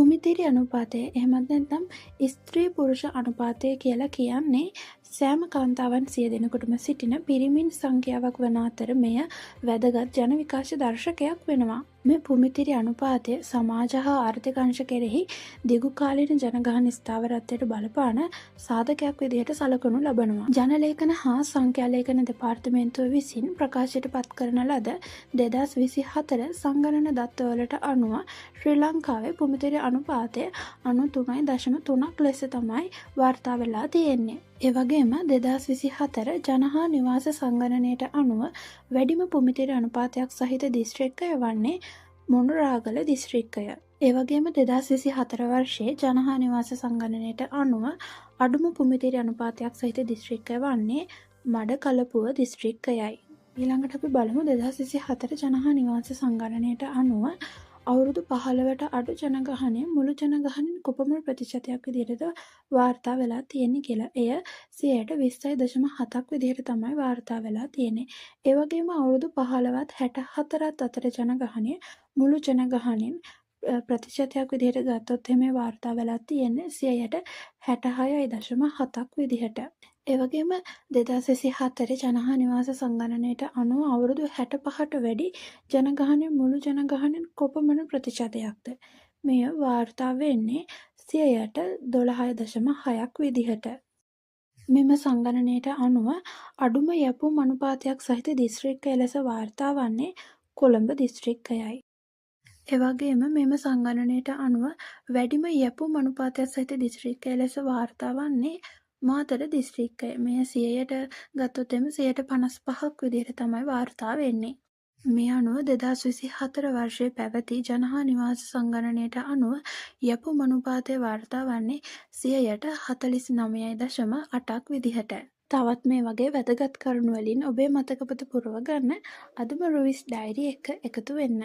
භූමිතිරි අනුපාතය එහෙමත් නැත්නම් ස්ත්‍රී පුරුෂ අනුපාතය කියලා කියන්නේ සෑම කාන්තාවන් 100 දෙනෙකුටම සිටින පිරිමින් සංඛ්‍යාවක් වන අතර මෙය වැදගත් ජන විකාශ දර්ශකයක් වෙනවා. මේ භූමිතිරි අනුපාතය සමාජ හා ආර්ථික අංශ කෙරෙහි දීර්ඝකාලීන ජනගහන ස්ථාවරත්වයට බලපාන සාධකයක් විදිහට සලකනු ලබනවා. ජනලේඛන හා සංඛ්‍යාලේඛන දෙපාර්තමේන්තුව විසින් ප්‍රකාශයට පත් කරන ලද 2024 සංගණන දත්තවලට අනුව ශ්‍රී ලංකාවේ භූමිතිරි අනුපාතය 93.3ක් ලෙස තමයි වාර්තා වෙලා තියෙන්නේ. ඒ වගේම 2024 ජන හා නිවාස සංගණනයට අනුව වැඩිම භූමිතිරි අනුපාතයක් සහිත දිස්ත්‍රික්කය වන්නේ මොනරාගල දිස්ත්‍රික්කය. ඒ වගේම 2024 වර්ෂයේ ජන හා නිවාස සංගණනයට අනුව අඩුම භූමිතිරි අනුපාතයක් සහිත දිස්ත්‍රික්කය වන්නේ මඩකලපුව දිස්ත්‍රික්කයයි. ඊළඟට අපි බලමු 2024 ජන හා නිවාස සංගණනයට අනුව අවුරුදු 15ට අඩු ජනගහනය මුළු ජනගහනයෙන් කොපමණ ප්‍රතිශතයක් විදිහටද වාර්තා වෙලා තියෙන්නේ කියලා. එය 20.7ක් විදිහට තමයි වාර්තා වෙලා තියෙන්නේ. ඒ වගේම අවුරුදු 15ත් 64ත් අතර ජනගහනය මුළු ජනගහනයෙන් ප්‍රතිශතයක් විදිහට ගත්තොත් එමේ වාර්තා වෙලා තියෙන්නේ 66.7ක් විදිහට. ඒ වගේම 2024 ජන හා නිවාස සංගණනයට අනුව අවුරුදු 65ට වැඩි ජනගහනය මුළු ජනගහනයෙන් කොපමණ ප්‍රතිශතයක්ද? මෙය වාර්තා වෙන්නේ 12.6ක් විදිහට. මෙම සංගණනයට අනුව අඩුම යැපුම් අනුපාතයක් සහිත දිස්ත්‍රික්කය ලෙස වාර්තා වන්නේ කොළඹ දිස්ත්‍රික්කයයි. එවගේම මෙම සංගණනයට අනුව වැඩිම යැපුම් අනුපාතයක් සහිත දිස්ත්‍රික්කය ලෙස වාර්තා වන්නේ මාතර දිස්ත්‍රික්කය. මෙය 100ට ගත්තොත් එම 155ක් විදිහට තමයි වාර්තා වෙන්නේ. මේ අනුව 2024 වර්ෂයේ පැවති ජන හා නිවාස සංගණනයට අනුව යැපුම් අනුපාතය වාර්තා වන්නේ 49.8ක් විදිහට. තවත් මේ වගේ වැදගත් කරුණු වලින් ඔබේ මතක පොත පුරව ගන්න අදම රුවිස් ඩයරි එක එකතු වෙන්න.